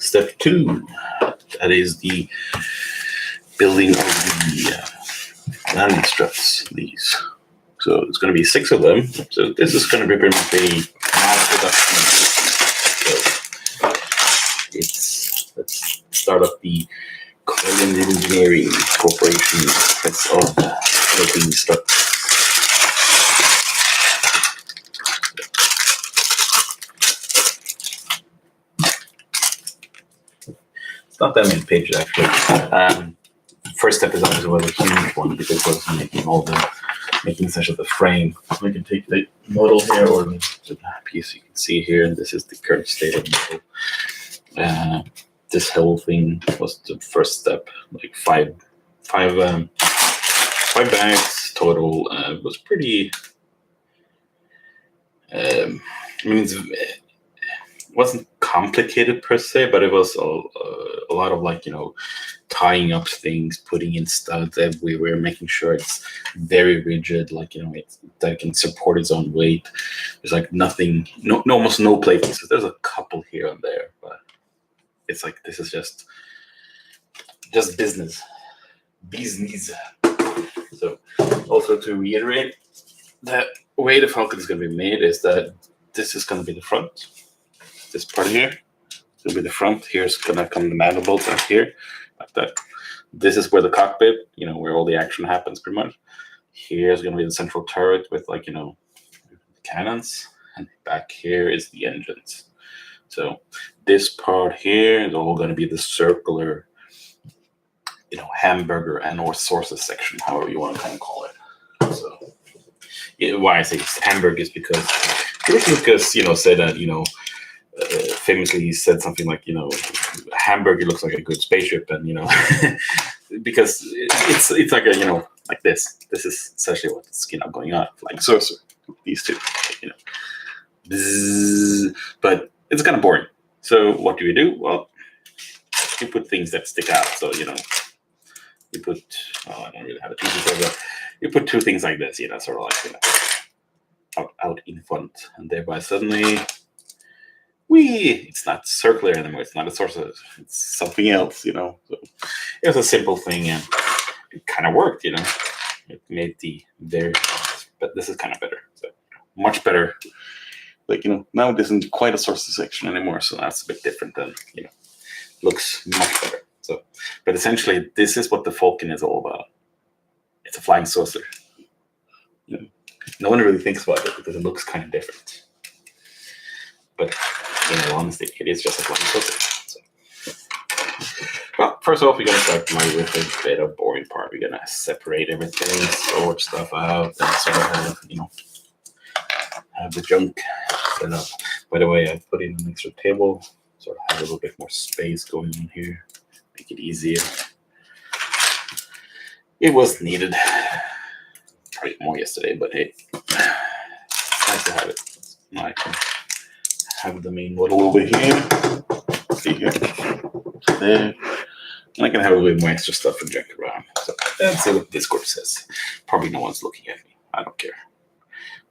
Step 2, that is the building of the landing struts, these. So it's going to be 6 of them. So this is going to be pretty much a mass production. So let's start up the Millenium Engineering Corporation of making struts. Not that many pages actually. First step is always a huge one because it was making essentially the frame. We can take the model here or the piece you can see here, and this is the current state of the model. This whole thing was the first step, like five bags total. It was pretty. It wasn't complicated per se, but it was a lot of tying up things, putting in studs everywhere, making sure it's very rigid, that it can support its own weight. There's nothing, almost no play pieces. There's a couple here and there, but it's this is just business. So also to reiterate, the way the Falcon is going to be made is that this is going to be the front. This part here will be the front. Here's gonna come the mandibles out here, like that. This is where the cockpit, where all the action happens, pretty much. Here's gonna be the central turret with cannons, and back here is the engines. So this part here is all gonna be the circular, hamburger and/or sources section, however you want to kind of call it. So why I say hamburger is because Lucas, said that famously he said something like, hamburger looks like a good spaceship, and because it's like like this. This is essentially what's going on, like Sorcerer, these two, Bzzz, but it's kind of boring. So what do we do? Well, you put things that stick out. So you put I don't really have a pieces of it. You put 2 things like this, sort of out in front, and thereby suddenly. It's not circular anymore. It's not a sorcerer. It's something else, So it was a simple thing, and it kind of worked, It made but this is kind of better. So much better. Now it isn't quite a sorcerer section anymore, so that's a bit different than, looks much better. So, but essentially, this is what the Falcon is all about. It's a flying saucer. No one really thinks about it because it looks kind of different. But in all honesty, it is just a flying saucer. So. Well, first off, we're going to start with a bit of boring part. We're going to separate everything, sort stuff out, and sort of have the junk set up. By the way, I put in an extra table, sort of have a little bit more space going on here, make it easier. It was needed. Probably more yesterday, but hey, it's nice to have it. I can have the main model over here. See here, there. And I can have a little bit more extra stuff and junk around. So that's what Discord says. Probably no one's looking at me. I don't care.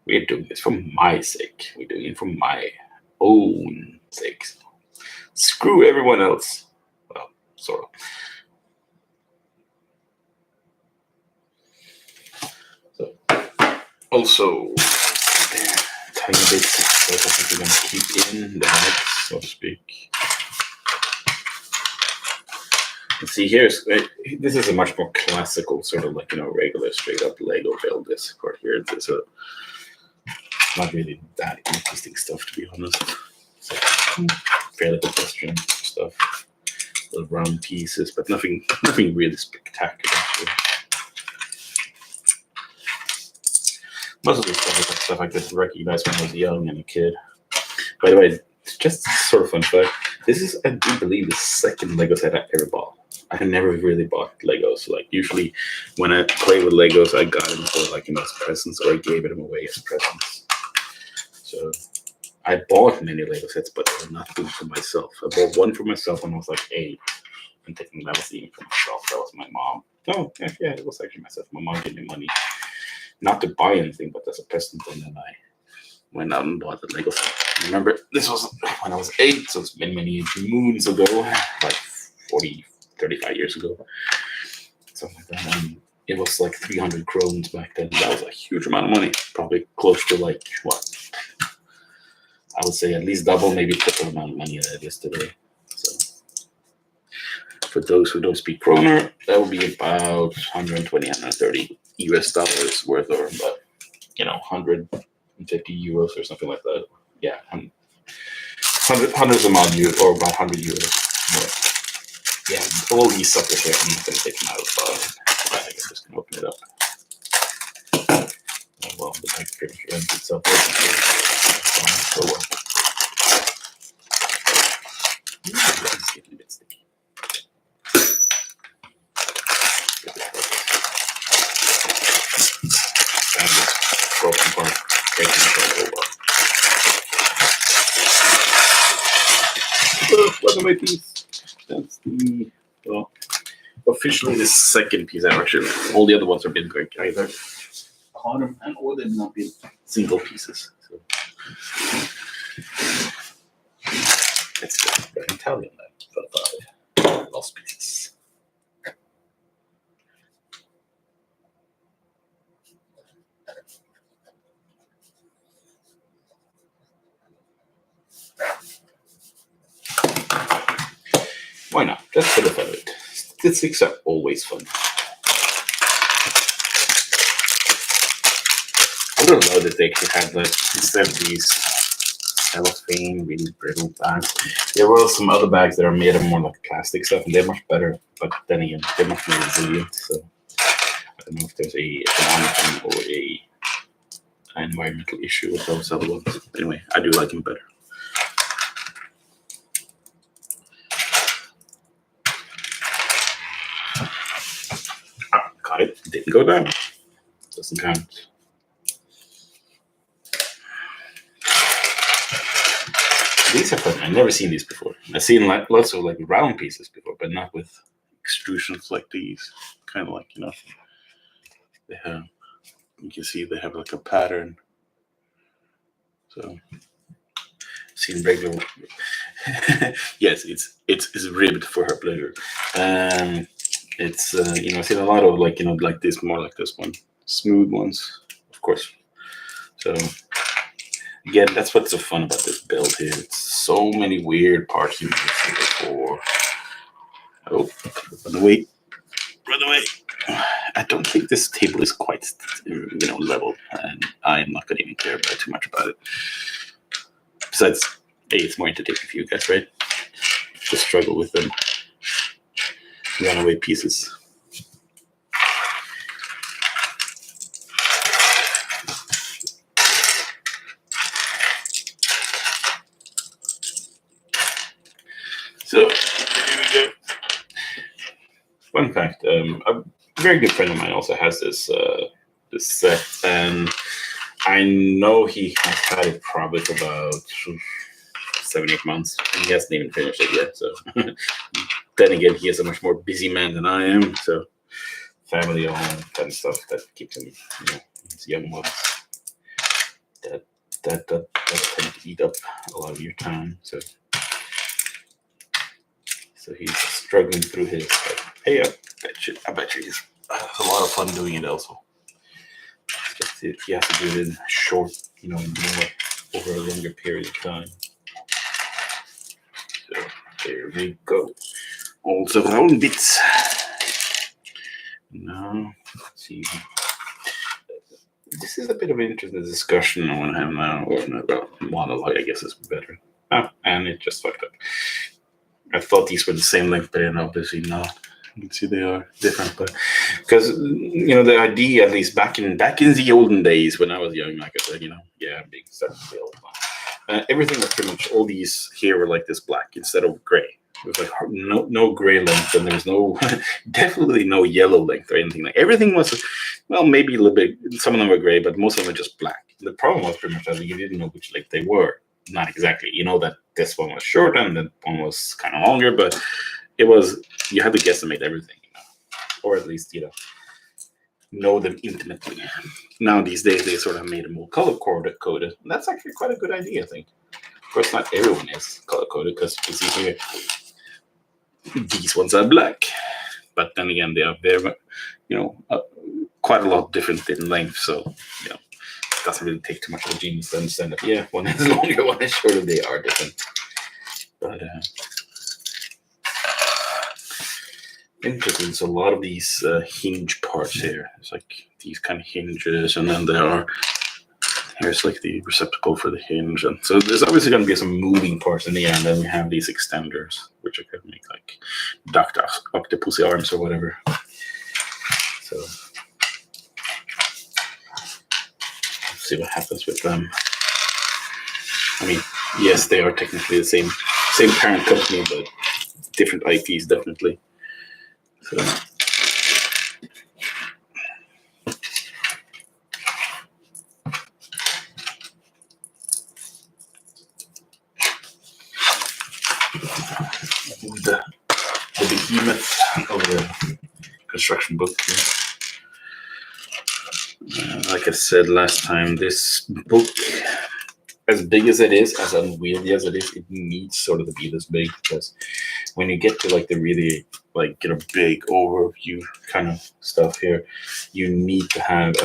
We're doing this for my sake. We're doing it for my own sake. So screw everyone else. Well, sort of. So also, tiny bits that I think we're going to keep in the head, so to speak. And see here, this is a much more classical sort of regular straight up Lego build. This part here, it's not really that interesting stuff, to be honest. So, fairly pedestrian stuff, little round pieces, but nothing really spectacular. Most of this stuff is stuff I could recognize when I was young and a kid. By the way, just sort of fun fact, this is, I do believe, the second Lego set I ever bought. I never really bought Legos. Usually when I play with Legos, I got them for as presents, or I gave them away as presents. So I bought many Lego sets, but they were not good for myself. I bought one for myself when I was 8. I'm thinking that was even for myself. That was my mom. Oh, yeah, it was actually myself. My mom gave me money, not to buy anything, but as a present. And then I went out and bought the Lego set. Remember, this was when I was 8, so it's many moons ago, like 40, 35 years ago, something like that. And it was like 300 krones back then. That was a huge amount of money, probably close to like what? I would say at least double, maybe triple amount of money that it is today. So for those who don't speak kroner, that would be about 120, 130 US dollars worth, or about 150 euros or something like that. Yeah, hundreds of odd euros, or about 100 euros. But yeah, all these suckers here, I'm not going to take them out. I guess I'm just going to open it up. Oh, well, the bag pretty much ends itself. So what? It's getting a bit sticky. And this broken part, breaking the part. By the way, that's the, well, officially the second piece ever. Actually, all the other ones have been great either. Quantum and all them not been single pieces. So let's go Italian then for the 5 lost pieces. Why not? Just for the fun of it. Statistics are always fun. I don't know that they could have instead of these cellophane, really brittle bags. There were some other bags that are made of more like plastic stuff, and they're much better. But then again, they're much more resilient. So I don't know if there's a economic or an environmental issue with those other ones. Anyway, I do like them better. Got it. Didn't go down. Doesn't count. These are fun. I've never seen these before. I've seen lots of like round pieces before, but not with extrusions like these. Kind of like, they have, you can see they have like a pattern. So I've seen regular. Yes, it's ribbed for her pleasure. It's I've seen a lot of like this, more like this one, smooth ones, of course. So again, that's what's so fun about this build here. It's so many weird parts you've seen before. Oh, run away. I don't think this table is quite level, and I'm not gonna even care too much about it. Besides, hey, it's more entertaining for you guys, right? Just struggle with them runaway pieces. So here we go. Fun fact: a very good friend of mine also has this set, and I know he has had it probably for about 7-8 months, and he hasn't even finished it yet. So then again, he is a much more busy man than I am. So family owned kind of stuff that keeps him, his young ones. That tend to eat up a lot of your time. So he's struggling through his. Hey, I bet you he's a lot of fun doing it also. It's just he has to do it in short, more over a longer period of time. So there we go. Also round bits. Now, let's see. This is a bit of an interesting discussion I want to have now, or monologue, I guess is better. And it just fucked up. I thought these were the same length, but then obviously not. You can see they are different, but because the idea, at least back in the olden days when I was young, like I said, I'm being started to build. Everything was pretty much, all these here were like this black instead of gray. It was like no gray length, and there was no definitely no yellow length or anything. Like everything was, well, maybe a little bit. Some of them were gray, but most of them were just black. The problem was pretty much that you didn't know which length they were. Not exactly. That this one was short and that one was kind of longer, but it was, you had to guesstimate everything, or at least know them intimately. Now these days they sort of made them more color coded. And that's actually quite a good idea, I think. Of course, not everyone is color-coded because you can see here, these ones are black. But then again, they are very, quite a lot different in length. So, it doesn't really take too much of a genius to understand that, yeah, one is longer, one is shorter, they are different. But, interesting. So a lot of these hinge parts here. It's like these kind of hinges, and then here's like the receptacle for the hinge, and so there's obviously going to be some moving parts in the end. And we have these extenders, which are going to make like duct octopus arms or whatever. So let's see what happens with them. I mean, yes, they are technically the same parent company, but different IPs definitely. So. The behemoth of the construction book. Like I said last time, this book, as big as it is, as unwieldy as it is, it needs sort of to be this big, because when you get to like the really big overview kind of stuff here, you need to have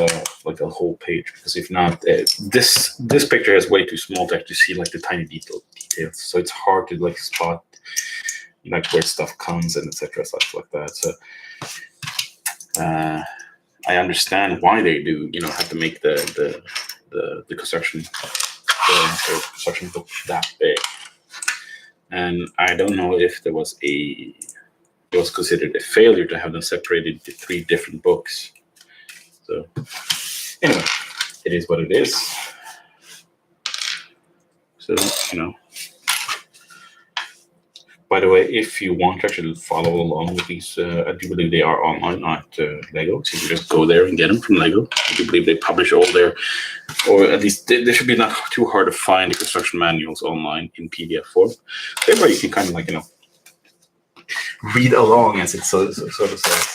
like a whole page, because if not, this picture is way too small to actually see like the tiny details. So it's hard to like spot like where stuff comes and etc. stuff like that. So I understand why they do have to make the construction book that big, and I don't know if it was considered a failure to have them separated into 3 different books. So anyway, it is what it is. So by the way, if you want to actually follow along with these, I do believe they are online at Lego. So you can just go there and get them from Lego. I do believe they publish all their, or at least they should be not too hard to find the construction manuals online in PDF form. Thereby you can kind of read along as it sort of says,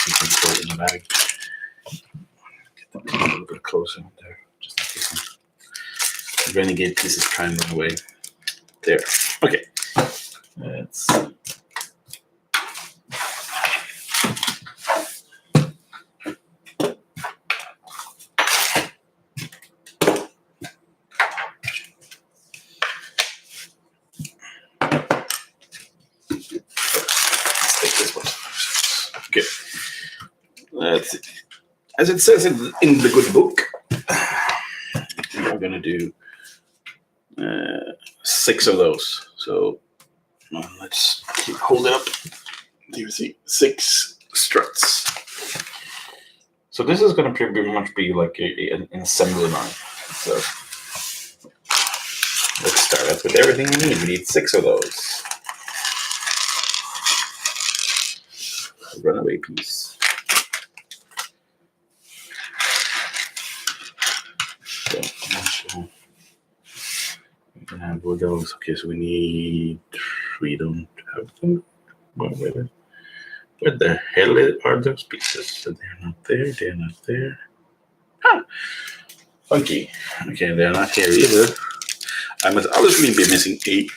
You can throw it in the bag. Get that a little bit closer there, just in case some renegade pieces try and run away. There. Okay. Let's see. Let's take this one. Okay. Let's see. As it says in the good book, we're going to do 6 of those. So let's hold it up. You see 6 struts. So this is going to pretty much be like an assembly line. So let's start out with everything we need. We need 6 of those. A runaway piece. So we can have all those. Okay, so we don't have them. Where the hell are those pieces? So they're not there. Huh. Funky. Okay, they're not here either. I must obviously be missing a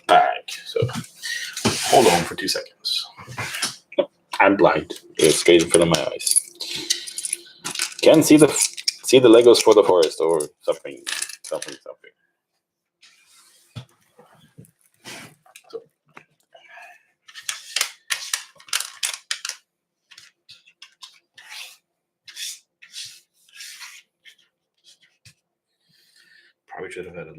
bag. So hold on for 2 seconds. I'm blind. It's straight in front of my eyes. Can't see the Legos for the forest or something. So probably should have had a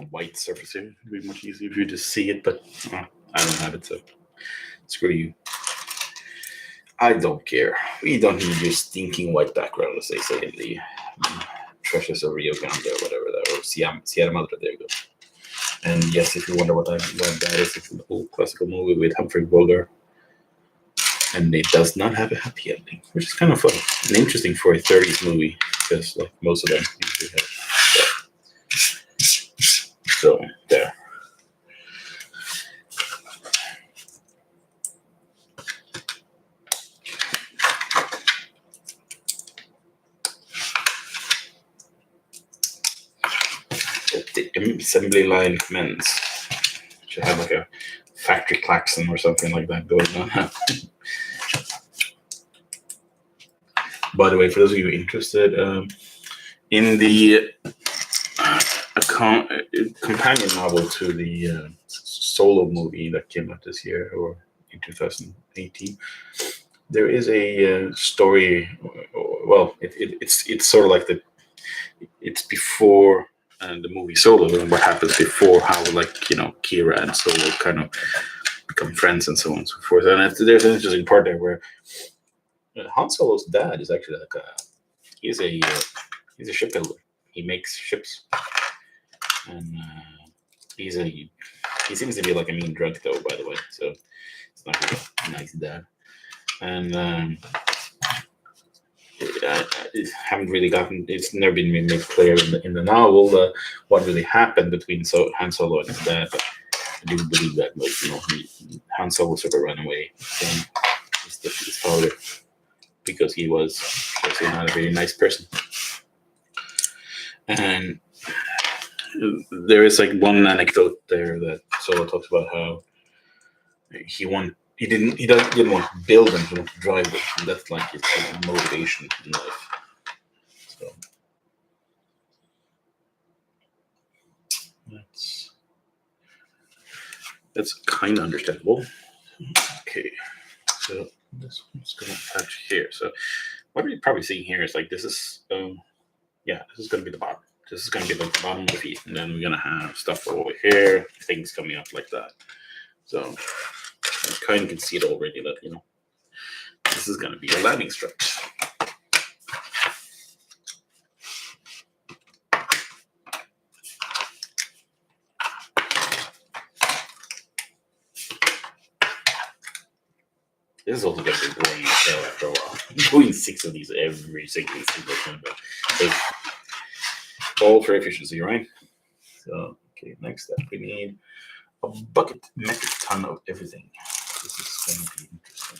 white surface here. It'd be much easier if you just see it, but I don't have it, so screw you. I don't care. We don't need your stinking white background, as they say in the Treasures of Rio Grande or whatever that, or Sierra Madre. There you go. And yes, if you wonder what that is, it's an old classical movie with Humphrey Bogart, and it does not have a happy ending, which is kind of fun and interesting for a 30s movie, because like most of them usually have. So there. The assembly line commence. Should have like a factory klaxon or something like that going on. By the way, for those of you interested, in the companion novel to the Solo movie that came out this year or in 2018, there is a story. Well, it's sort of like it's before the movie Solo and what happens before, how Kira and Solo kind of become friends and so on and so forth. And there's an interesting part there where Han Solo's dad is actually like he's a shipbuilder. He makes ships, and he seems to be like a mean drunk though, by the way. So it's not really a nice dad. And I haven't really gotten. It's never been made clear in the novel what really happened between Han Solo and his dad. But I do believe that, Han Solo sort of ran away from his father because he was obviously not a very nice person. And there is like one anecdote there that Solo talks about how he didn't want to build them, he wanted to drive them, and that's like his motivation in life. So that's kind of understandable. Okay, so this one's going to attach here. So what you're probably seeing here is like this is this is going to be the bottom. This is going to be like the bottom of the feet, and then we're going to have stuff over here, things coming up like that. So you kind of can see it already that this is going to be a landing strip. This is also going to be boring after a while. Doing 6 of these every single time, but all for efficiency, right? So, okay, next up we need a bucket metric ton of everything. This is going to be interesting.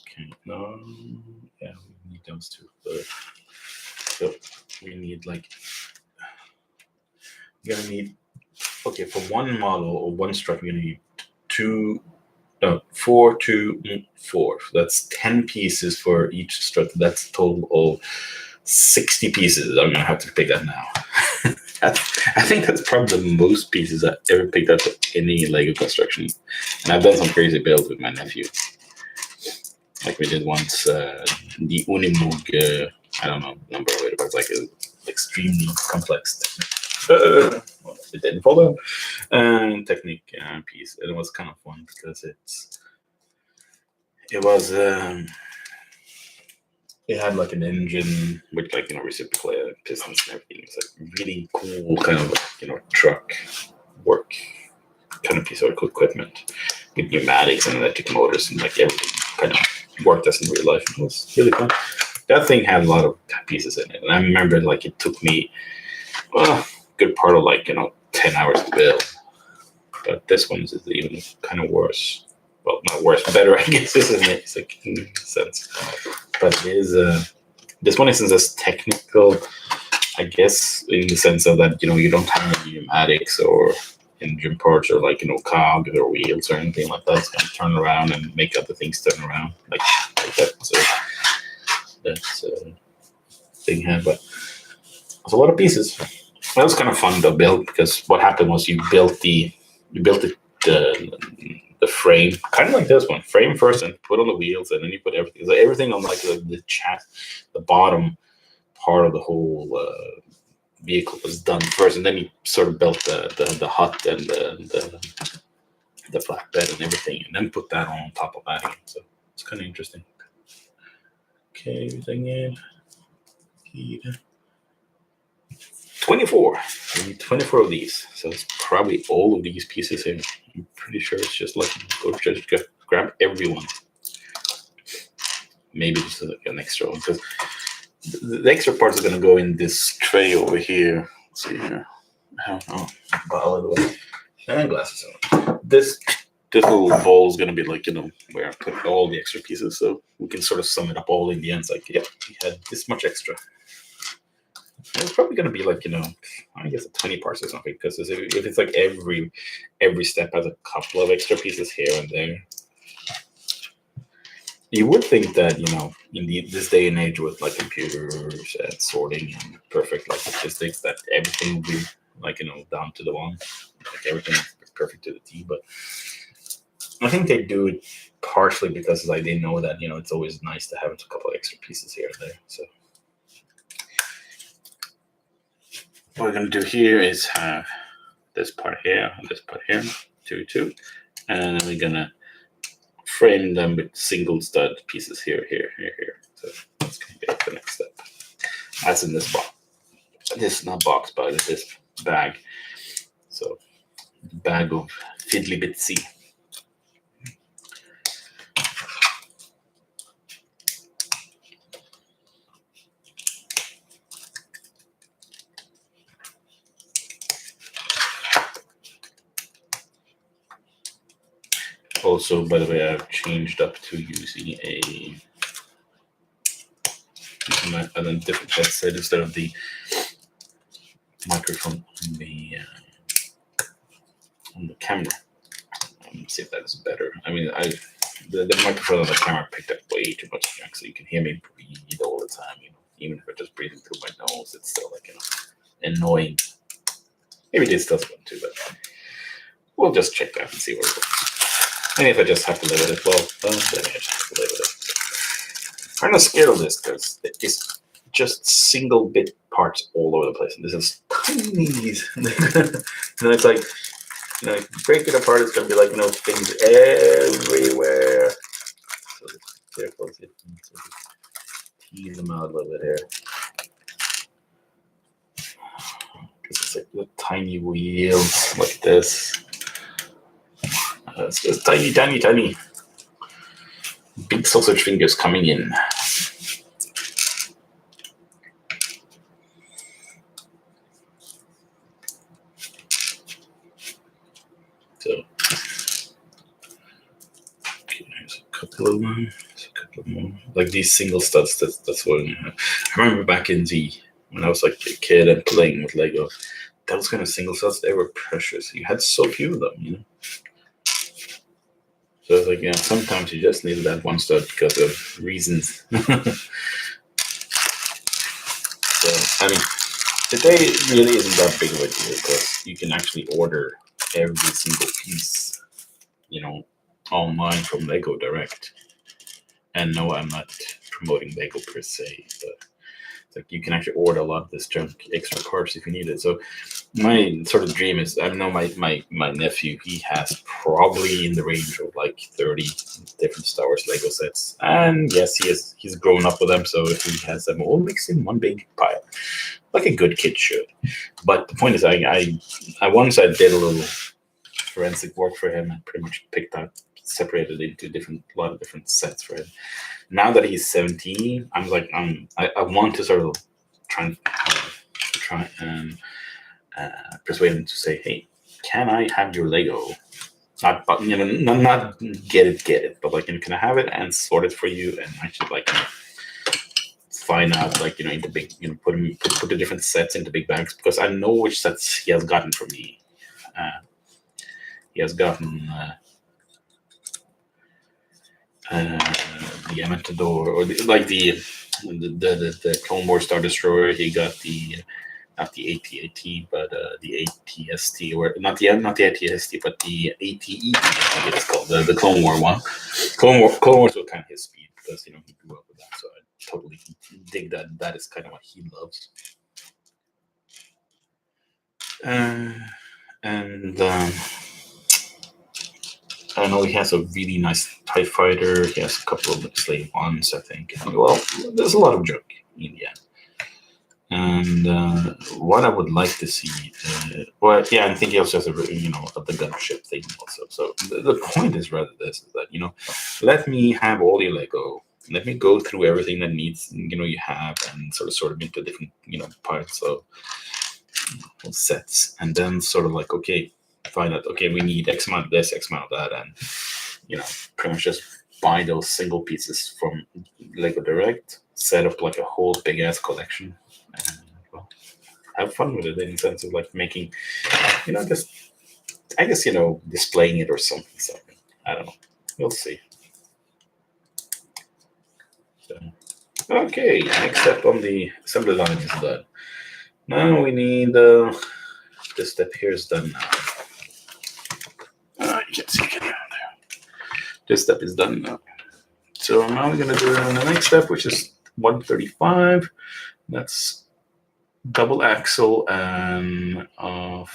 Okay, yeah, we need those two. So we need okay, for one model or one strut, we're going to need 4, 2, 4. That's 10 pieces for each strut. That's a total of 60 pieces. I'm going to have to pick that now. I think that's probably the most pieces I've ever picked up for any Lego construction. And I've done some crazy builds with my nephew. Like we did once, the Unimog, I don't know the number of it, but it's like an extremely complex technique. It didn't follow technique piece. And it was kind of fun because it had like an engine with reciprocal pistons and everything. It's like really cool kind of truck work kind of piece of equipment with pneumatics and electric motors and like everything kind of worked as in real life. It was really fun. That thing had a lot of pieces in it, and I remember it took me a good part of 10 hours to build. But this one is even kind of worse. Well, not worse, better, I guess, isn't it? It's like in a sense. But it is, this one isn't as technical, I guess, in the sense of that, you don't have any pneumatics or engine parts or cogs or wheels or anything like that. It's going to turn around and make other things turn around like that. So that's thing here, but it's a lot of pieces. That was kind of fun to build because what happened was you built the frame, kind of like this one, frame first and put on the wheels, and then you put everything. So everything on the bottom part of the whole vehicle was done first, and then you sort of built the hut and the flatbed and everything, and then put that on top of that again. So it's kind of interesting. Okay, everything in. 24. We need 24 of these. So it's probably all of these pieces here. I'm pretty sure it's just just grab everyone. Maybe just an extra one, because the extra parts are going to go in this tray over here. Let's see here. I don't know. Bottle of the way. And glasses on. This little bowl is going to be where I put all the extra pieces. So we can sort of sum it up all in the end. It's like, yeah, we had this much extra. it's probably gonna be like, I guess 20 parts or something. Because if it's like every step has a couple of extra pieces here and there, you would think that in this day and age with like computers and sorting and perfect like statistics, that everything would be like down to the one, like everything is perfect to the T. But I think they do it partially because like they know that it's always nice to have a couple of extra pieces here and there. So what we're gonna do here is have this part here and this part here, two, and then we're gonna frame them with single stud pieces here. So that's gonna be the next step. As in this box, this not box, but this bag. So bag of fiddly bitsy. Also, by the way, I've changed up to using a different headset instead of the microphone on the camera. Let me see if that is better. I mean, the microphone on the camera picked up way too much junk, so you can hear me breathe all the time. Even if I'm just breathing through my nose, it's still like annoying. Maybe this does one too, but we'll just check that and see where it goes. And if I just have to live with it, well, then I just have to live with it. I'm kind of scared of this because it's just single bit parts all over the place, and this is tiny. And it's like, break it apart, it's gonna be like things everywhere. So careful, so tease them out a little bit here. It's like the tiny wheels like this. It's just tiny. Big sausage fingers coming in. So, okay, there's a couple of them. Like these single studs, that's what I remember back in when I was like a kid and playing with Lego. Those kind of single studs, they were precious. You had so few of them, So it's like, sometimes you just needed that one stud because of reasons. So, I mean, today really isn't that big of a deal because you can actually order every single piece, online from Lego Direct. And no, I'm not promoting Lego per se, but it's like you can actually order a lot of this junk, extra parts if you need it. So my sort of dream is, I know my nephew, he has probably in the range of like 30 different Star Wars Lego sets. And yes, he's grown up with them, so he has them all mixed in one big pile, like a good kid should. But the point is, I once I did a little forensic work for him and pretty much separated into a lot of different sets for him. Now that he's 17, I'm like, I want to sort of try and persuade him to say, hey, can I have your Lego? Not get it, but like, can I have it and sort it for you and actually like find out like into big put the different sets into big bags, because I know which sets he has gotten from me. He has gotten the Amatador, or the Clone Wars Star Destroyer. He got not the AT-AT, but the ATST, or not the ATST, but the ATE. I think it's called the Clone War one. Clone Wars was kind of his speed because he grew up with that, so I totally dig that. That is kind of what he loves. I know he has a really nice TIE fighter. He has a couple of slave ones, I think. Well, there's a lot of junk in the end. And what I would like to see, I think he also has the gunship thing also. So the point is rather this, is that, let me have all your Lego. Let me go through everything that needs, you have, and sort of into different, parts of sets. And then sort of like, okay, find out, okay, we need X amount of this, X amount of that, and pretty much just buy those single pieces from Lego Direct, set up like a whole big ass collection, and well, have fun with it in the sense of like making, just I guess displaying it or something. I don't know. We'll see. So, okay, next step on the assembly line is done. Now we need this step here is done now. You can see it there. This step is done now. So now we're gonna do the next step, which is 135. That's double axle and a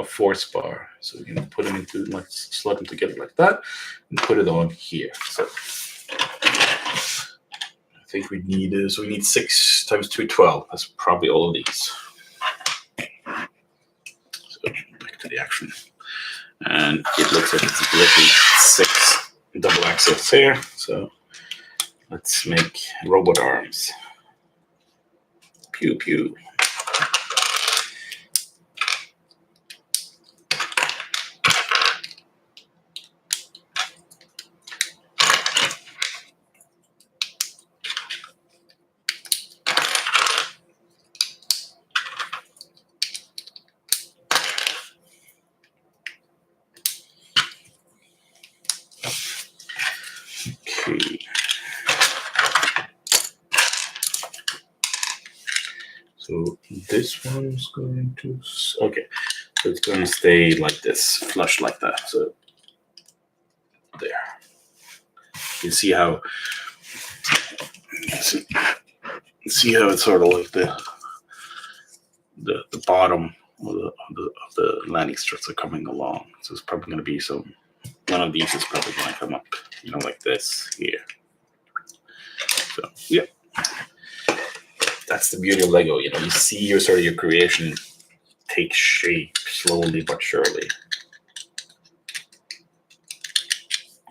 force bar. So we're gonna put them into, let's slot them together like that and put it on here. So I think we need 6 times 2, 12. That's probably all of these. So back to the action. And it looks like it's literally 6 double axles here. So let's make robot arms. Pew pew. Okay. So this one's going to, okay, so it's going to stay like this, flush like that. So there. You see how it's sort of like the bottom of the landing struts are coming along. So it's probably going to be one of these is probably going to come up, like this here. So yeah, that's the beauty of Lego. You see your creation take shape slowly but surely.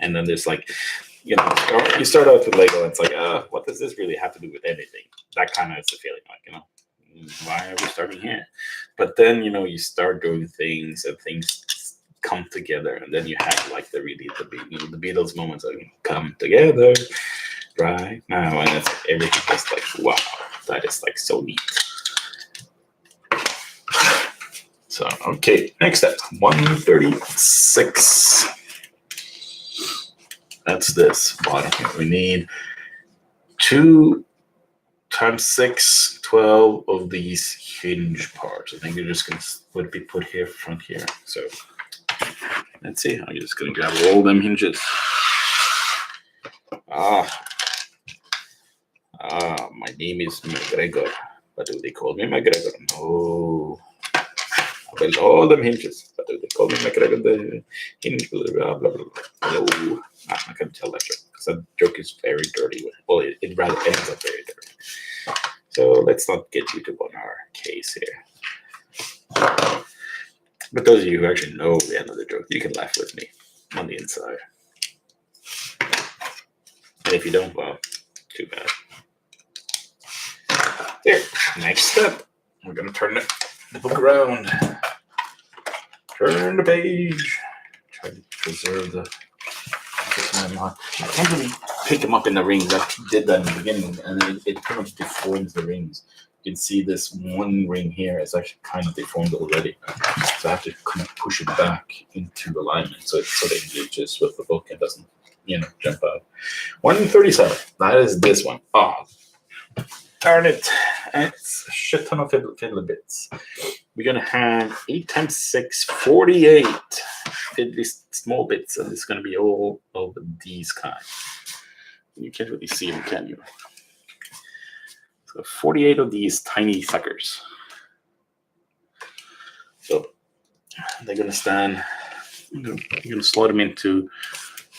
And then there's like, you start out with Lego and it's like, what does this really have to do with anything? That kind of is the feeling, like, why are we starting here? But then, you start doing things and things come together, and then you have like the Beatles moments of come together right now, and it's everything just like, wow, that is like so neat. So, okay, next step, 136. That's this bottom here. We need 2 times 6, 12 of these hinge parts. I think you're just going to be put here, front here. So let's see. I'm just going to grab all them hinges. My name is McGregor. What do they call me, McGregor? No. Well, all them hinges. What do they call me, McGregor? The hinge, blah, blah, blah, blah. No. I can't tell that joke because that joke is very dirty. Well, it rather ends up very dirty. So let's not get YouTube on our case here. But those of you who actually know the end of the joke, you can laugh with me on the inside. And if you don't, well, too bad. There, next step. We're going to turn the book around. Turn the page. Try to preserve the... I can't really pick them up in the rings. I did that in the beginning, and it kind of deforms the rings. You can see this one ring here is actually kind of deformed already. So I have to kind of push it back into alignment so it sort of engages with the book and doesn't, jump out. 137. That is this one. Oh, darn it. It's a shit ton of fiddly bits. We're going to have 8 times 6, 48 fiddly small bits, and it's going to be all of these kinds. You can't really see them, can you? So 48 of these tiny suckers. So they're going to stand, you're going to slot them into,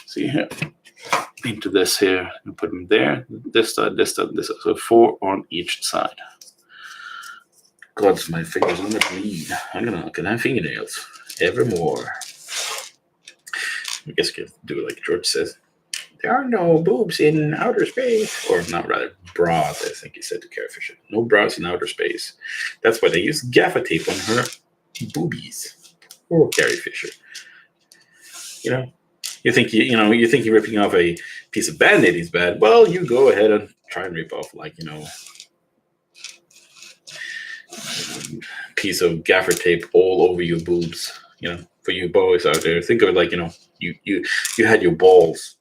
see here, into this here, and put them there, this side, this side, this side. So 4 on each side. God, my fingers are going to bleed. I'm going to look at my fingernails evermore. I guess you can do it like George says. There are no boobs in outer space. Or not, rather, bras, I think he said to Carrie Fisher. No bras in outer space. That's why they use gaffer tape on her boobies. Poor Carrie Fisher. You think you're ripping off a piece of Band-Aid is bad. Well, you go ahead and try and rip off, piece of gaffer tape all over your boobs. For you boys out there, think of it like you had your balls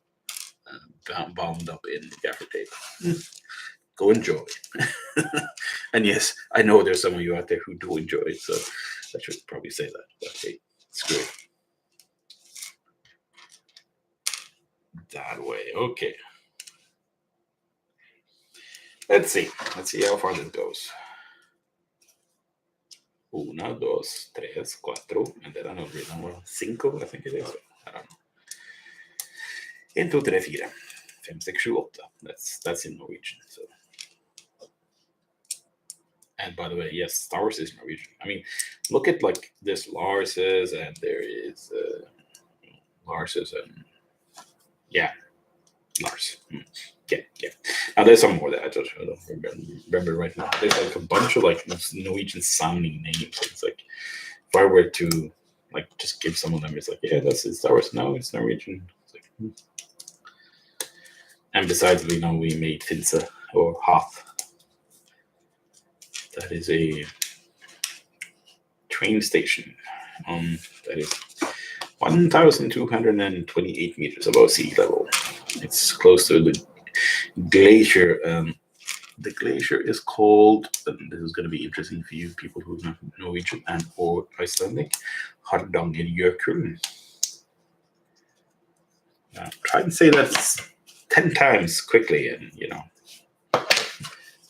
bound up in gaffer tape. Go enjoy. And yes, I know there's some of you out there who do enjoy it, so I should probably say that. But hey, screw it. That way, okay. Let's see how far this goes. 1, 2, 3, 4, and then I don't really know, 5, I think it is. I don't know. 1, 2, 3, 4, 5, 6, 7, 8. That's in Norwegian. So, and by the way, yes, Star Wars is Norwegian. I mean, look at like this Lars's, and there is Lars's, and yeah, Lars. Yeah. Now there's some more that I don't remember right now. There's like a bunch of like Norwegian sounding names. It's like if I were to like just give some of them, it's like, yeah, that's Star Wars. No, it's Norwegian. It's like, And besides, we know we made Finse or Hoth. That is a train station. That is 1,228 meters above sea level. It's close to the glacier. The glacier is called, and this is going to be interesting for you people who know Norwegian and or Icelandic, Hardangerjökull. Try and say that 10 times quickly, and if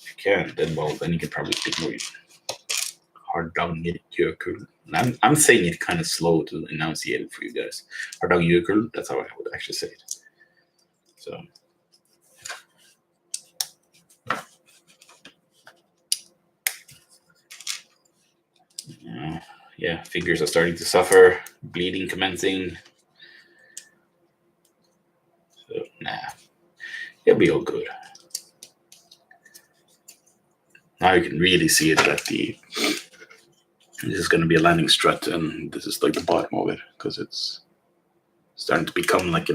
you can, then you can probably speak Norwegian. Hardangerjökull. And I'm saying it kind of slow to enunciate it for you guys. Hardangerjökull, that's how I would actually say it. So. Yeah, fingers are starting to suffer, bleeding commencing. So, it'll be all good. Now you can really see it that this is going to be a landing strut, and this is like the bottom of it, because it's starting to become like,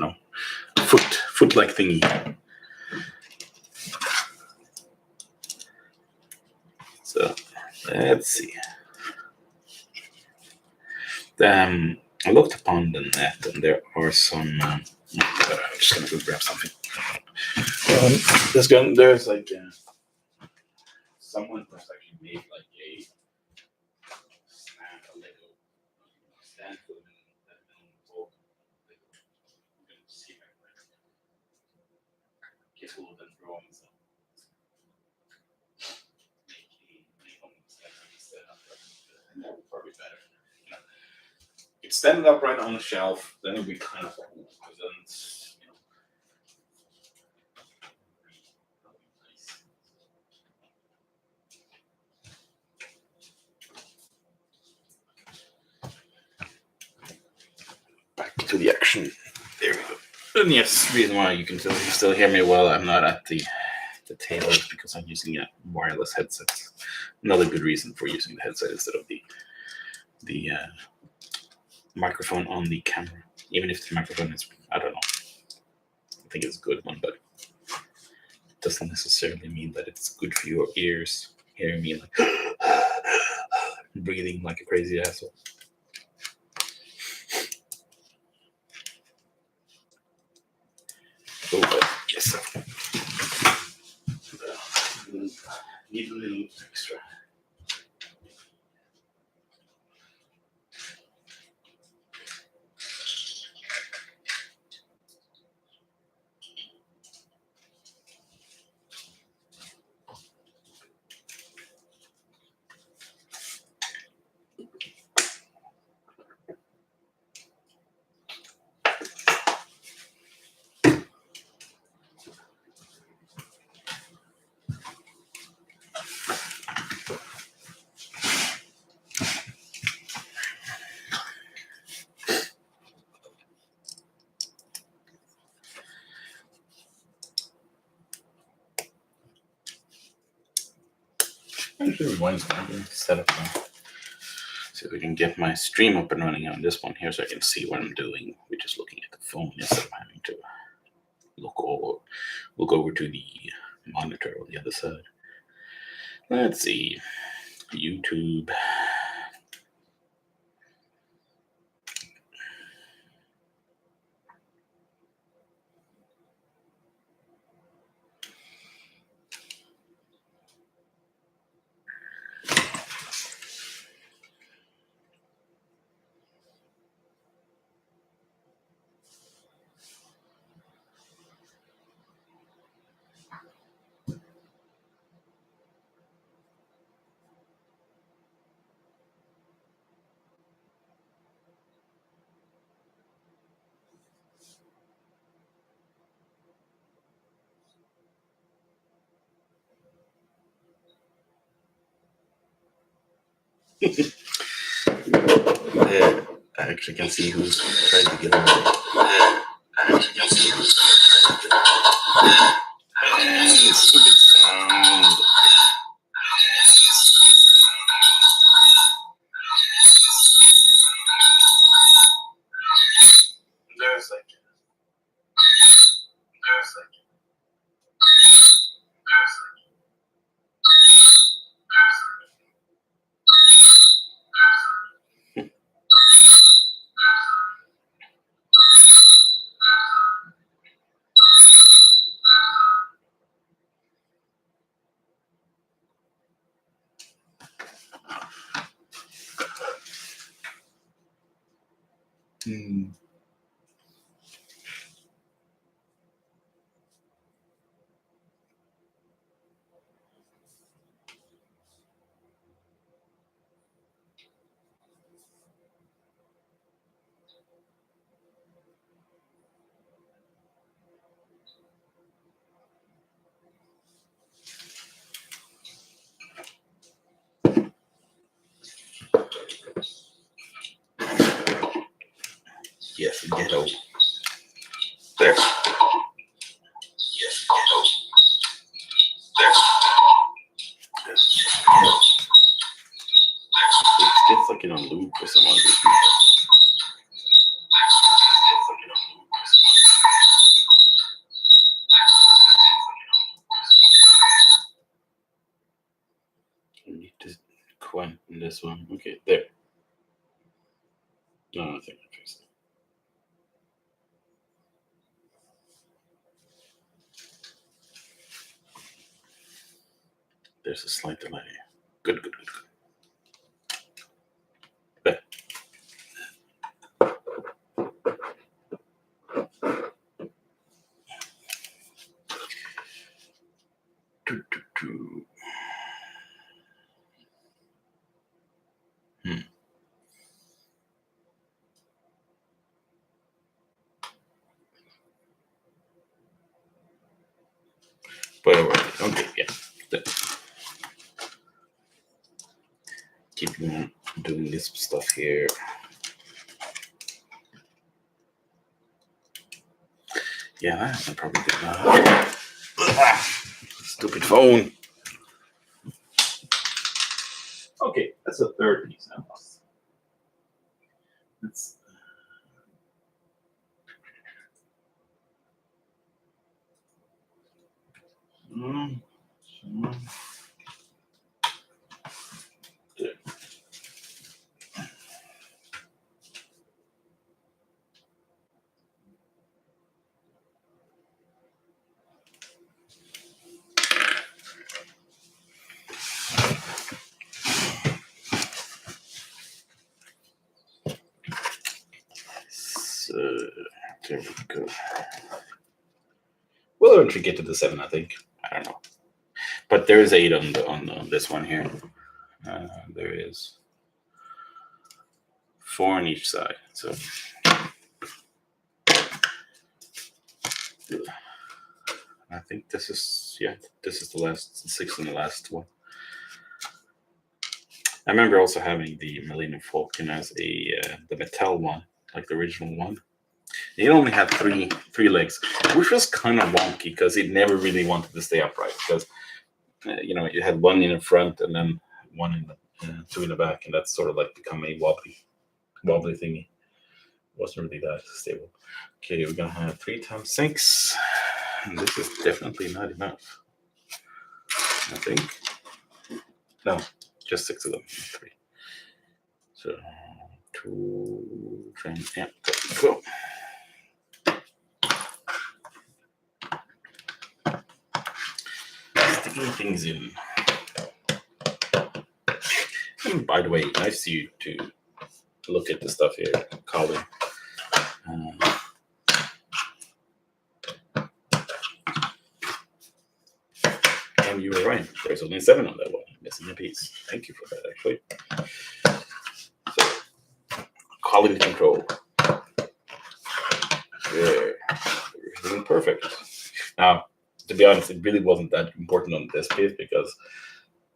foot-like thingy. So, let's see. I looked upon the net, and there are some. I'm just gonna go grab something. There's like someone that's actually made like a Lego stand for them that Millenium Falcon. I'm gonna see if I can get all of them drawings. That would probably better. It's standing up right on the shelf, then it'll be kind of cool. Back to the action. There we go. And yes, reason why you can still hear me well, I'm not at the table, is because I'm using a wireless headset. Another good reason for using the headset instead of the microphone on the camera. Even if the microphone is, I don't know, I think it's a good one, but it doesn't necessarily mean that it's good for your ears, hearing me like breathing like a crazy asshole. Oh, but yes, need a little extra. Actually, reminds me, I can set up see if we can get my stream up and running on this one here, so I can see what I'm doing. We're just looking at the phone instead of having to look over to the monitor on the other side. Let's see, YouTube. There, I actually can see who's trying to get away. Stupid sound. There's like. Yes, ghetto. There. Yes, ghetto. There. It's fucking on loop for some odd reason. I need to quant in this one. Okay, there. No, I think I fixed it. There's a slight delay. Good. There. Whatever. Okay, yeah. There. Keep on doing this stuff here. Yeah, I probably did not. Stupid phone. Okay, that's the third piece now. That's there we go. We'll eventually get to the 7, I think. I don't know. But there is 8 on this one here. There is 4 on each side. So I think this is the last 6 and the last one. I remember also having the Millenium Falcon as the Mattel one, like the original one. It only had three legs, which was kind of wonky because it never really wanted to stay upright. Because it had one in the front and then one in the 2 in the back, and that's sort of like become a wobbly thingy. Wasn't really that stable. Okay, we're gonna have 3 times 6, and this is definitely not enough. I think. No, just 6 of them. 3. So 2, 3, yeah, go. Sticking things in. And by the way, nice of you to look at the stuff here, Colin. And you were right. There's only 7 on that one. Missing a piece. Thank you for that, actually. So, quality control. There. Everything perfect. Now, to be honest, it really wasn't that important on this piece because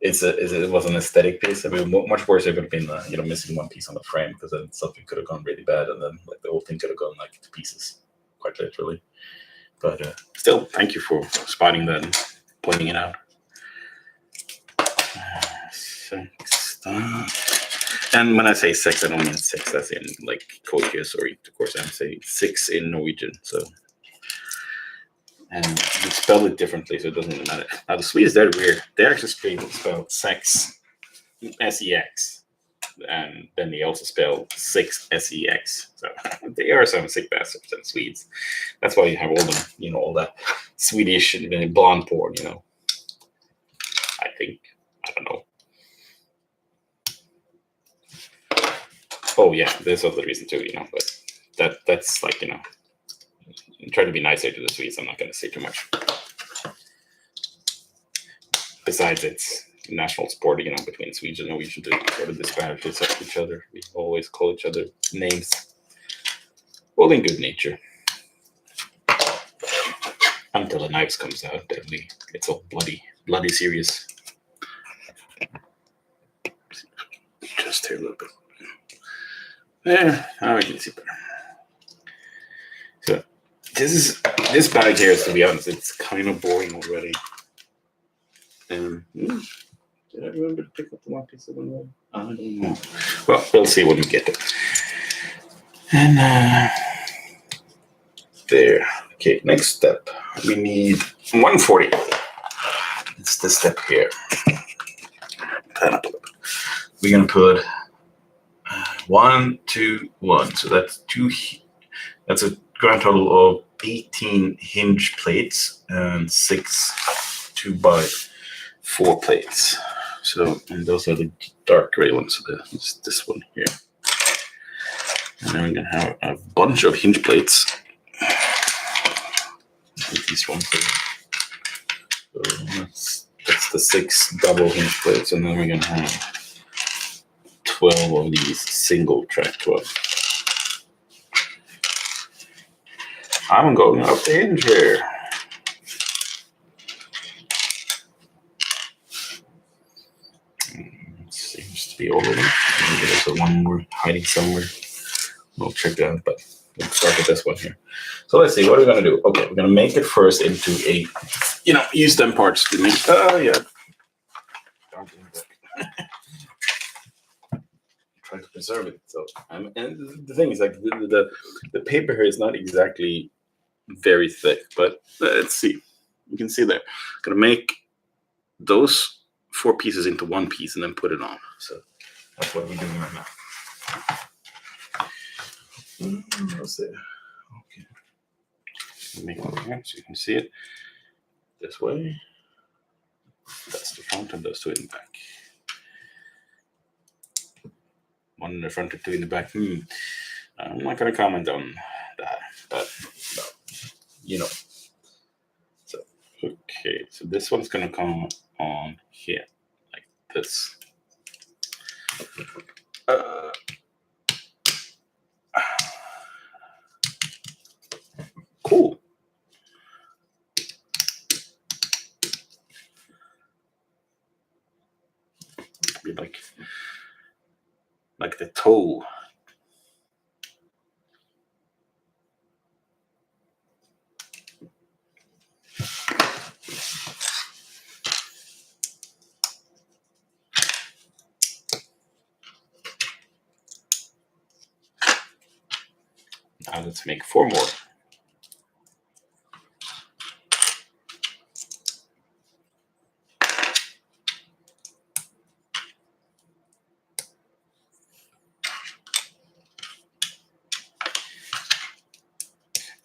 it was an aesthetic piece. I mean, much worse if it would have been missing one piece on the frame, because then something could have gone really bad, and then like the whole thing could have gone like to pieces, quite literally. But still, thank you for spotting that and pointing it out. And when I say sex, I don't mean sex as in like coitus, or of course I'm saying six in Norwegian. So, and we spell it differently, so it doesn't really matter. Now the Swedes, they're weird. They actually spell sex S-E-X, and then they also spell six S-E-X. So they are some sick bastards, and Swedes. That's why you have all them, all that Swedish blonde porn. I think, I don't know. Oh yeah, there's other reason too, but that's like, try to be nicer to the Swedes. I'm not going to say too much. Besides, it's national sport, between Swedes and Norwegian to sort of disparage each other. We always call each other names, all in good nature. Until the knives comes out, then it's all bloody serious. Just here a little bit. There, now I can see better. So this bag here, to be honest, it's kind of boring already. Did I remember to pick up the one piece of one? I don't know. Well, we'll see when we get it. And there. Okay, next step. We need 140. It's this step here. We're gonna put 1, 2, 1. So that's two. That's a grand total of 18 hinge plates and 6 2x4 plates. So, and those are the dark gray ones. So it's this one here. And then we're gonna have a bunch of hinge plates. Like these ones. So that's the 6 double hinge plates, and then we're gonna have 12 of these single track 12. I'm going up the hinge here. Seems to be all of them. Maybe there's one more hiding somewhere. We'll check that out, but let's start with this one here. So let's see, what are we going to do? Okay, we're going to make it first into a, use them parts to make, yeah. Try to preserve it. So, and the thing is, like, the paper here is not exactly very thick, but let's see. You can see there. I'm going to make those 4 pieces into one piece and then put it on. So that's what we're doing right now. Let's see. Okay. Make one here so you can see it this way. That's the front and those 2 in the back. 1 in the front and 2 in the back. I'm not going to comment on that, but no. So, okay. So this one's going to come on here, like this. Cool. Be like the toe. Now let's make 4 more.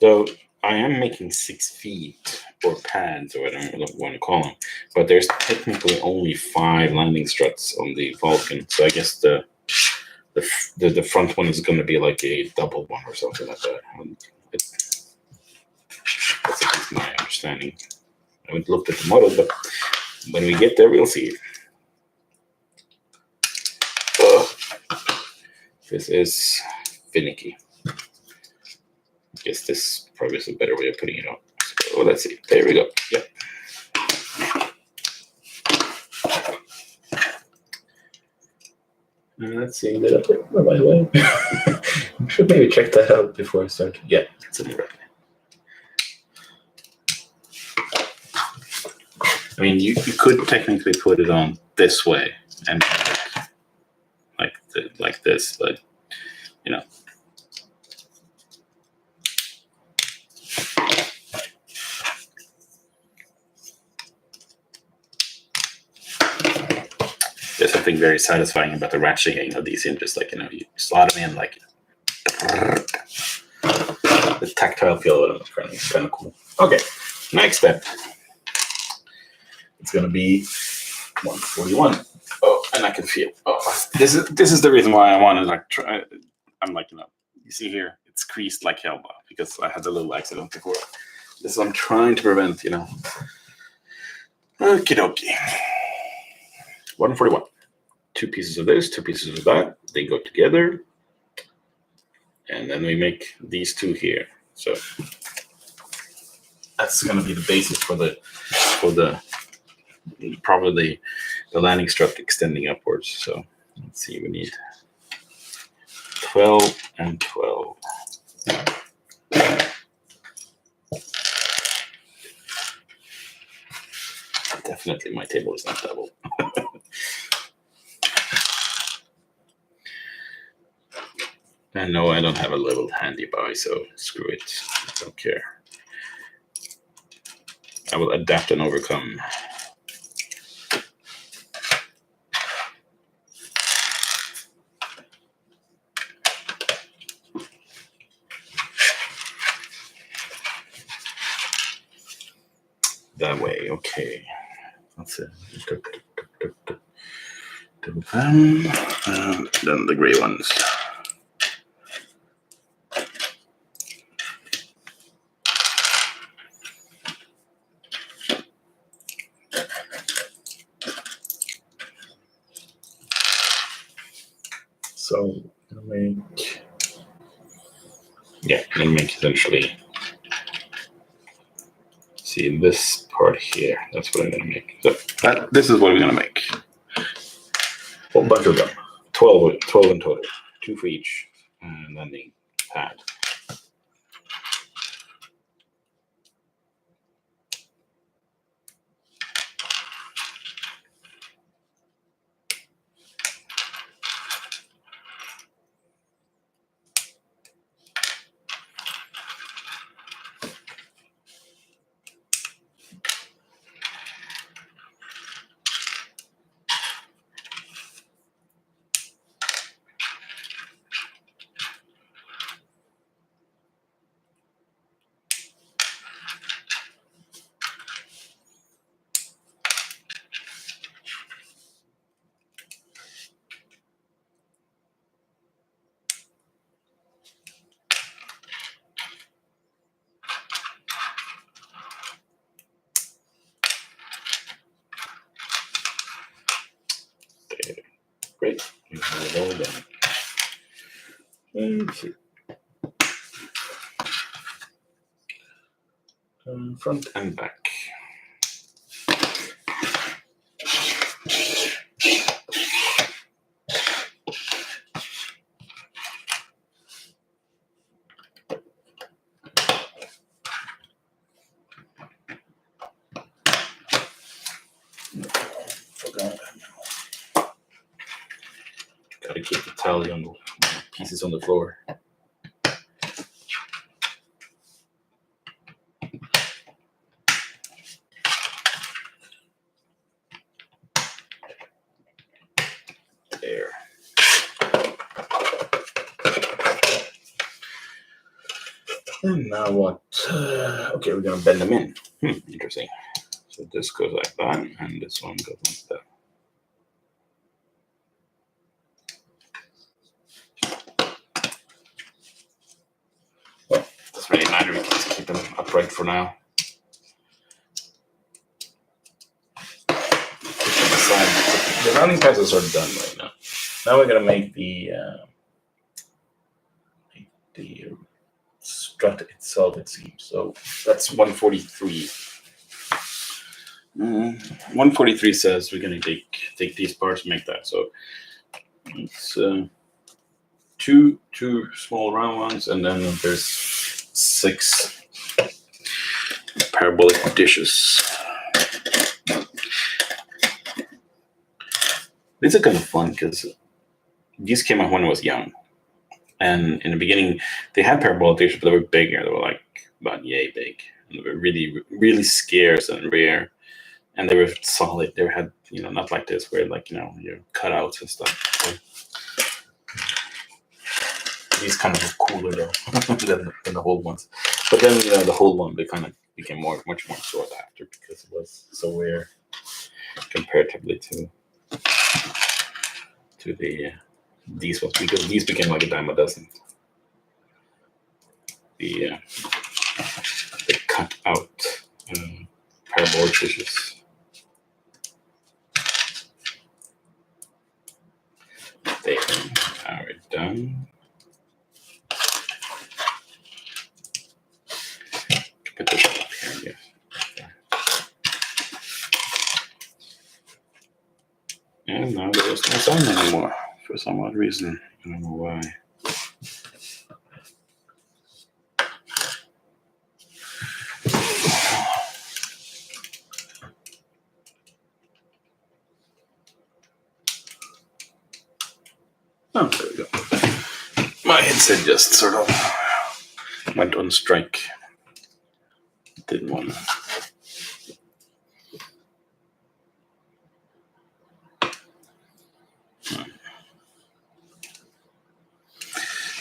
So I am making 6 feet or pads, or whatever you want to call them, but there's technically only 5 landing struts on the Falcon. So I guess the front one is going to be like a double one or something like that. That's at least my understanding. I haven't looked at the model, but when we get there, we'll see. This is finicky. I guess this probably is a better way of putting it on. So let's see. There we go. Yep. Let's see, did I put by the way? I should maybe check that out before I start. Yeah, it's in the right. I mean, you could technically put it on this way and like this, but you know. There's something very satisfying about the ratcheting of these hinges. Like, you slot them in, like the tactile feel of it is kind of cool. Okay, next step. It's gonna be 141. Oh, and I can feel. Oh, this is the reason why I want to like try. I'm like, you see here, it's creased like hell now because I had a little accident before. This is what I'm trying to prevent. Okie dokie. 141. 2 pieces of this, 2 pieces of that. They go together, and then we make these 2 here. So that's gonna be the basis for the probably the landing strut extending upwards. So let's see, we need 12 and 12. Definitely my table is not double. And no, I don't have a level handy by, so screw it. I don't care. I will adapt and overcome. That way, okay. That's it. Then the gray ones. So I'm gonna make essentially. See this part here. That's what I'm gonna make. So this is what we're gonna make. A whole bunch of them. 12 in total. 2 for each, and then the pad. Great. You have it all done. Let's see. Front and back. Gotta keep the tally on the pieces on the floor. There. And now what? Okay, we're gonna bend them in. Interesting. So this goes like that, and this one goes like that. Well, doesn't really matter. We can just keep them upright for now. The rounding pencils are done right now. Now we're gonna make the strut itself, it seems. So that's 143. 143 says we're gonna take these parts and make that. So It's two small round ones, and then there's 6 parabolic dishes. These are kind of fun because these came out when I was young, and in the beginning they had parabolic dishes, but they were bigger. They were like about yay big, and they were really, really scarce and rare, and they were solid. They had, not like this where like your cutouts and stuff. So these kind of look cooler though than the whole ones. But then the whole one became much more sought after because it was so rare comparatively to the these ones, because these became like a dime a dozen. The cut out parabolic dishes. There, now we're done. Put this up here, yeah. And now there's no sun anymore for some odd reason. I don't know why. Oh, there we go. My headset just sort of went on strike. Didn't want to.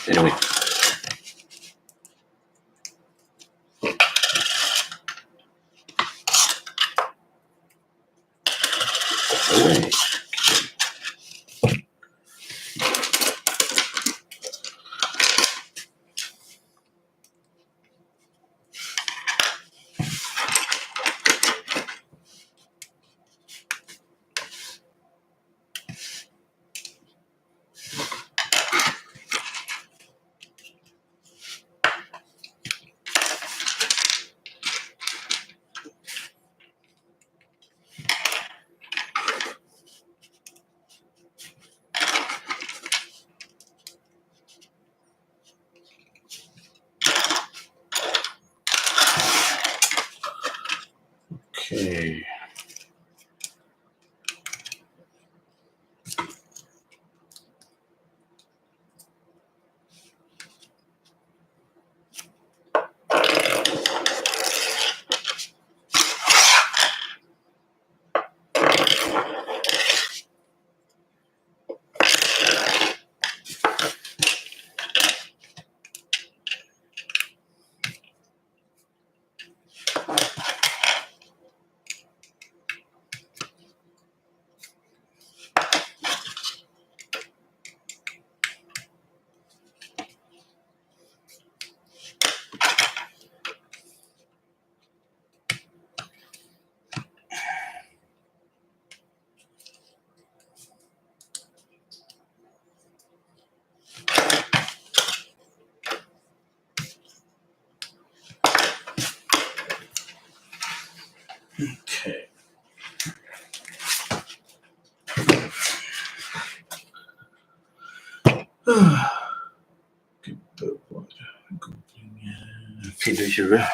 Anyway. Away. Okay. Okay. Feed the sugar.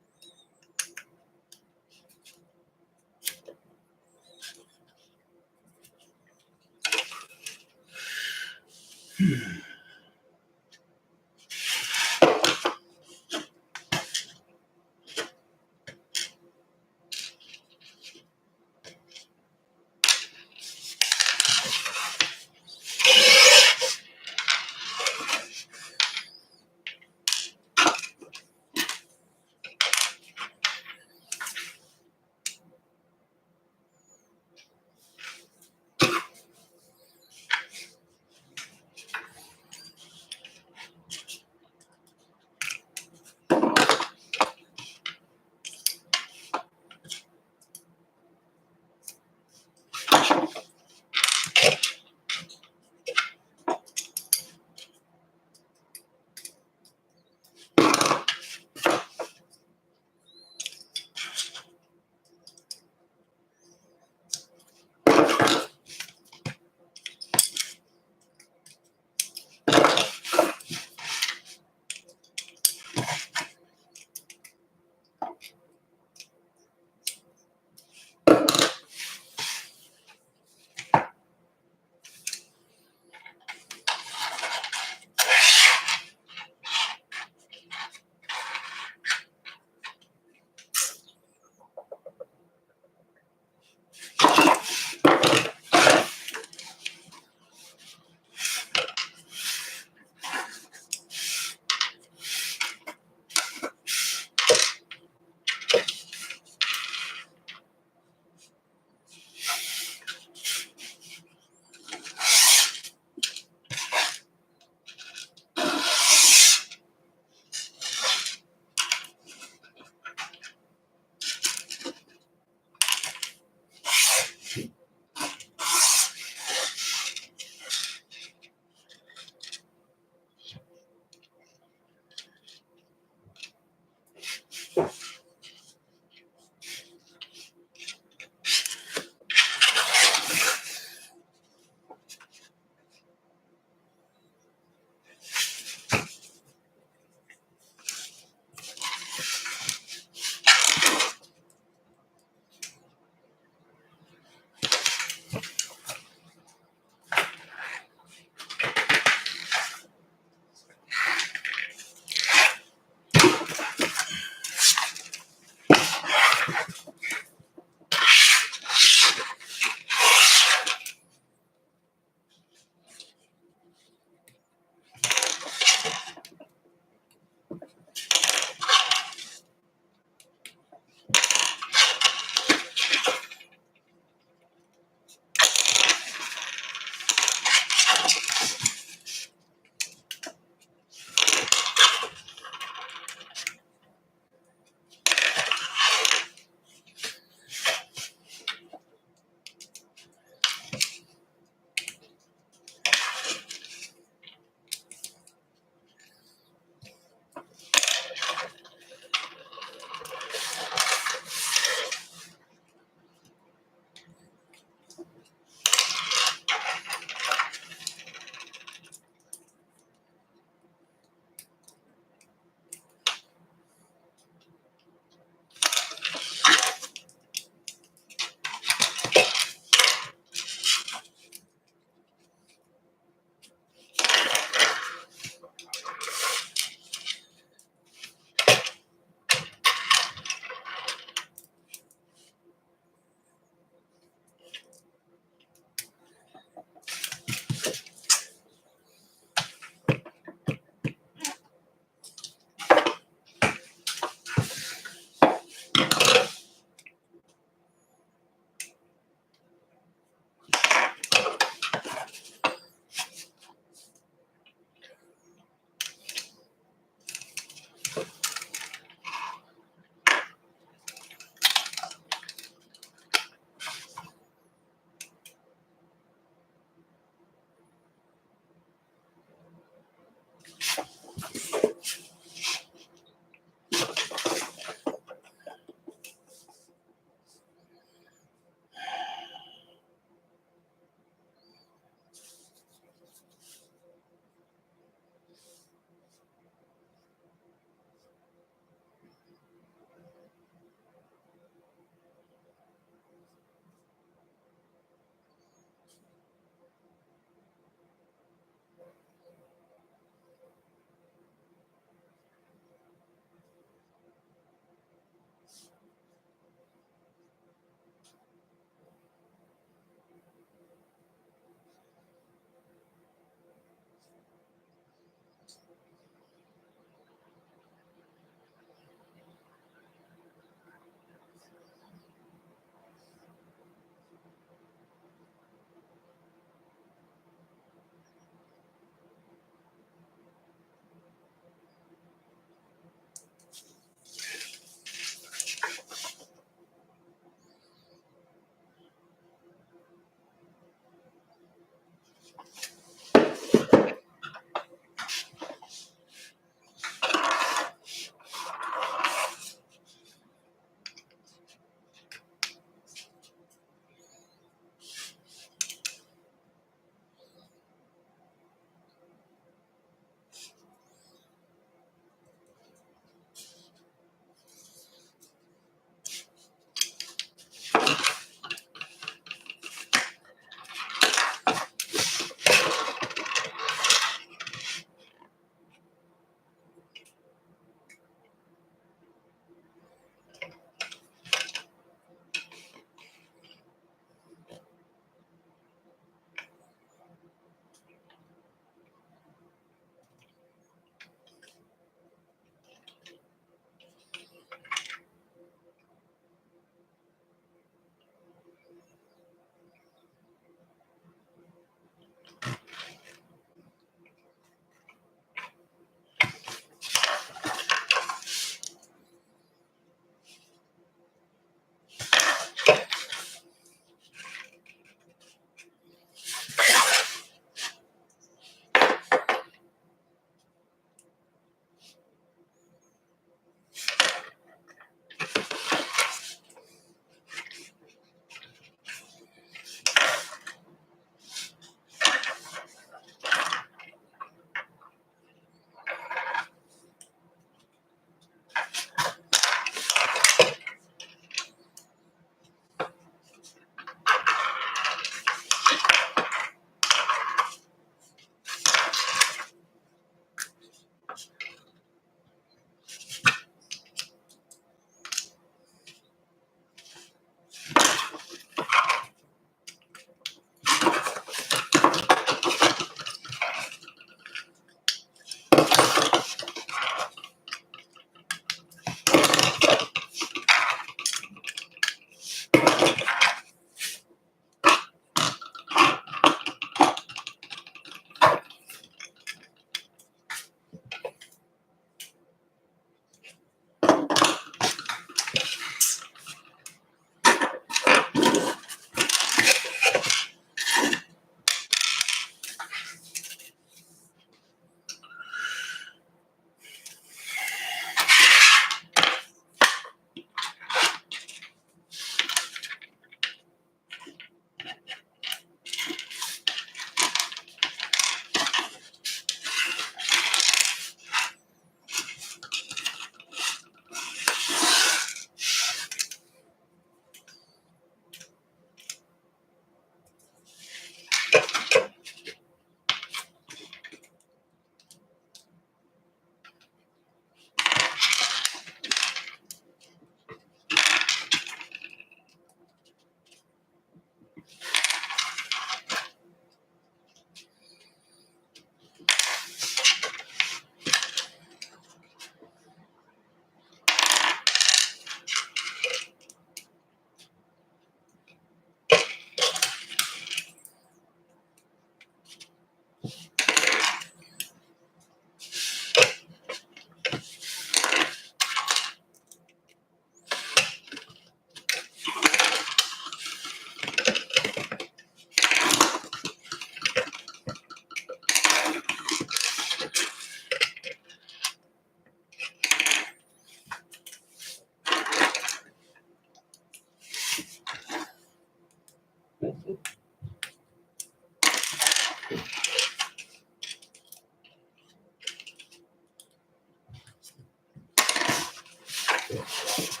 Okay.